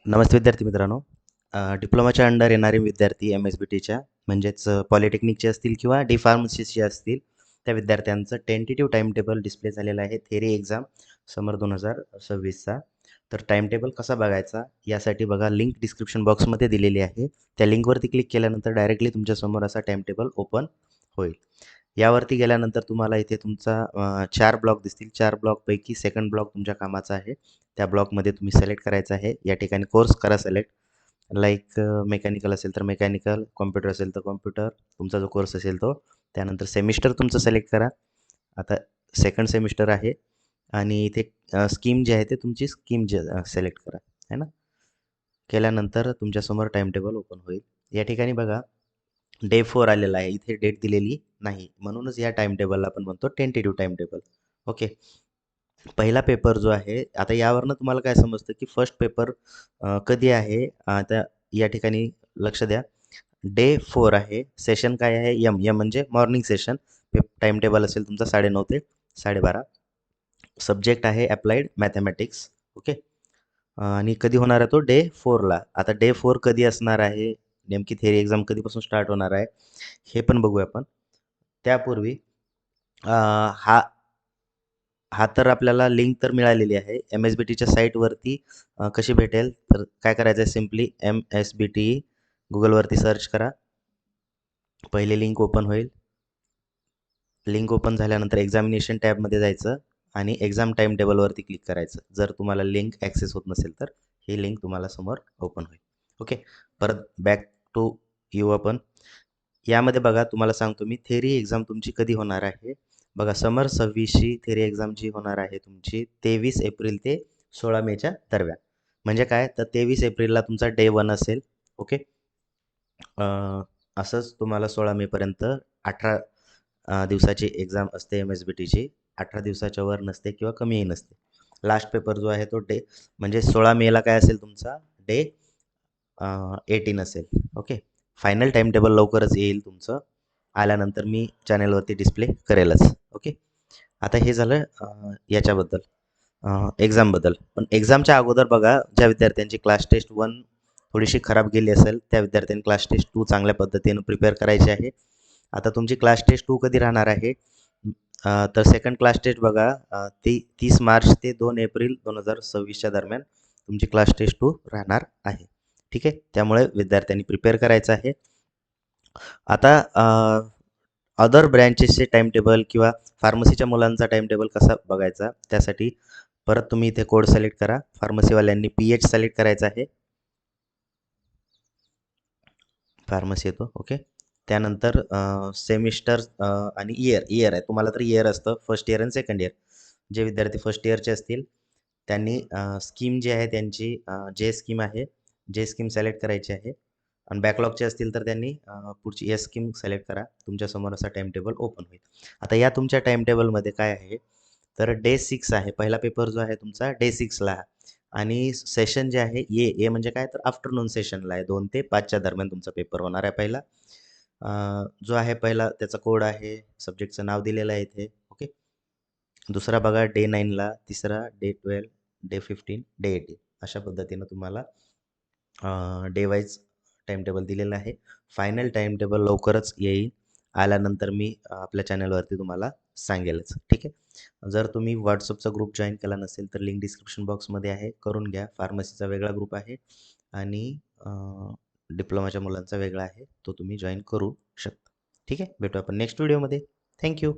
नमस्ते विद्यार्थी मित्रांनो. डिप्लोमाच्या अंडर येणारे विद्यार्थी MSBTच्या म्हणजेच पॉलिटेक्निकचे असतील किंवा डी फार्मसीचे असतील त्या विद्यार्थ्यांचं टेंटेटिव्ह टाईम टेबल डिस्प्ले झालेलं आहे थेरी एक्झाम समर 2026चा. तर टाईम टेबल कसा बघायचा यासाठी बघा लिंक डिस्क्रिप्शन बॉक्समध्ये दिलेली आहे. त्या लिंकवरती क्लिक केल्यानंतर डायरेक्टली तुमच्यासमोर असा टाईम टेबल ओपन होईल. यावरती गेल्यानंतर तुम्हाला इथे तुमचा 4 ब्लॉक दिसतील. 4 ब्लॉकपैकी सेकंड ब्लॉक तुमच्या कामाचा आहे. त्या ब्लॉकमध्ये तुम्ही सिलेक्ट करायचं आहे. या ठिकाणी कोर्स करा सिलेक्ट. लाईक मेकॅनिकल असेल तर मेकॅनिकल, कॉम्प्युटर असेल तर कॉम्प्युटर, तुमचा जो कोर्स असेल तो. त्यानंतर सेमिस्टर तुमचं सिलेक्ट करा. आता सेकंड सेमिस्टर आहे आणि इथे स्कीम जी आहे ते तुमची स्कीम जे सिलेक्ट करा, आहे ना. केल्यानंतर तुमच्यासमोर टाईम टेबल ओपन होईल. या ठिकाणी बघा डे 4 आलेला आहे. इथे डेट दिलेली नाही. म्हणूनच या टाईम टेबलला आपण म्हणतो टेंटेटिव्ह टाईम टेबल. ओके. पहिला पेपर जो आहे, आता यावरनं तुम्हाला काय समजतं, की फर्स्ट पेपर कधी आहे? आता या ठिकाणी लक्ष द्या. डे 4 आहे. सेशन काय आहे? एम. एम म्हणजे मॉर्निंग सेशन. टाईम टेबल असेल तुमचा 9:30 ते 12:30. सब्जेक्ट आहे अप्लाइड मॅथमॅटिक्स. ओके. आणि कधी होणार आहे तो? डे 4ला. आता डे 4 कधी असणार आहे? नेमकी थेरी एक्झाम कधीपासून स्टार्ट होणार आहे? हे पण बघूया आपण. त्यापूर्वी हा हा तर आपल्याला लिंक तर मिळालेली आहे. MSBTच्या साईटवरती कशी भेटेल? तर काय करायचं आहे सिम्पली MSBT Googleवरती सर्च करा. पहिले लिंक ओपन होईल. लिंक ओपन झाल्यानंतर एक्झामिनेशन टॅबमध्ये जायचं आणि एक्झाम टाईम टेबलवरती क्लिक करायचं. जर तुम्हाला लिंक ॲक्सेस होत नसेल तर ही लिंक तुम्हाला समोर ओपन होईल. ओके. परत बॅक टू येऊ आपण. यामध्ये बघा तुम्हाला सांगतो मी थेरी एक्झाम तुमची कधी होणार आहे. बघा समर 26ची थेरी एक्झाम जी होणार आहे तुमची 23 एप्रिल ते 16 मेच्या दरम्यान. म्हणजे काय तर 23 एप्रिलला तुमचा डे 1 असेल. ओके. असंच तुम्हाला 16 मेपर्यंत 18 दिवसाची एक्झाम असते MSBTची. 18 दिवसाच्या वर नसते किंवा कमीही नसते. लास्ट पेपर जो आहे तो डे म्हणजे 16 मेला काय असेल तुमचा डे 18 असेल. ओके. फायनल टाईम टेबल लवकरच येईल तुमचं. आल्यानंतर मी चॅनेलवरती डिस्प्ले करेलच. ओके. आता हे झालं याच्याबद्दल एक्झामबद्दल. पण एक्झामच्या अगोदर बघा ज्या विद्यार्थ्यांची क्लास टेस्ट 1 थोडीशी खराब गेली असेल त्या विद्यार्थ्यांनी क्लास टेस्ट 2 चांगल्या पद्धतीनं प्रिपेअर करायची आहे. आता तुमची क्लास टेस्ट 2 कधी राहणार आहे? तर सेकंड क्लास टेस्ट बघा ती 30 मार्च ते 2 एप्रिल 2026च्या दरम्यान तुमची क्लास टेस्ट 2 राहणार आहे. ठीक आहे. त्यामुळे विद्यार्थ्यांनी प्रिपेअर करायचं आहे. आता अदर ब्रँचेसचे टाईम टेबल किंवा फार्मसीच्या मुलांचा टाईम टेबल कसा बघायचा त्यासाठी परत तुम्ही इथे कोड सिलेक्ट करा. फार्मसीवाल्यांनी PH सिलेक्ट करायचा आहे. फार्मसी येतो. ओके. त्यानंतर सेमिस्टर आणि इयर आहे. तुम्हाला तर इयर असतं फर्स्ट इयर आणि सेकंड इयर. जे विद्यार्थी फर्स्ट इयरचे असतील त्यांनी स्कीम जी आहे त्यांची जे स्कीम आहे, जे स्कीम सिलेक्ट करायची आहे आणि बॅकलॉगचे असतील तर त्यांनी पुढची एस स्कीम सिलेक्ट करा. तुमच्यासमोर असा टाईम टेबल ओपन होईल. आता या तुमच्या टाईम टेबलमध्ये काय आहे तर डे 6 आहे. पहिला पेपर जो आहे तुमचा डे 6ला आणि सेशन जे आहे ए म्हणजे काय तर आफ्टरनून सेशनला आहे. 2 ते 5च्या दरम्यान तुमचा पेपर होणार आहे पहिला. जो आहे पहिला त्याचा कोड आहे. सब्जेक्टचं नाव दिलेलं आहे इथे. ओके. दुसरा बघा डे 9ला, तिसरा डे 12, डे 15, डे 18 अशा पद्धतीनं तुम्हाला डे वाईज टाईम टेबल दिलेलं आहे. फायनल टाईम टेबल लवकरच येईल. आल्यानंतर मी आपल्या चॅनलवरती तुम्हाला सांगेलच. ठीक आहे. जर तुम्ही WhatsAppचा ग्रुप जॉईन केला नसेल तर लिंक डिस्क्रिप्शन बॉक्समध्ये आहे. करून घ्या. फार्मसीचा वेगळा ग्रुप आहे आणि डिप्लोमाच्या मुलांचा वेगळा आहे. तो तुम्ही जॉईन करू शकता. ठीक आहे. भेटू आपण नेक्स्ट व्हिडिओमध्ये. Thank you.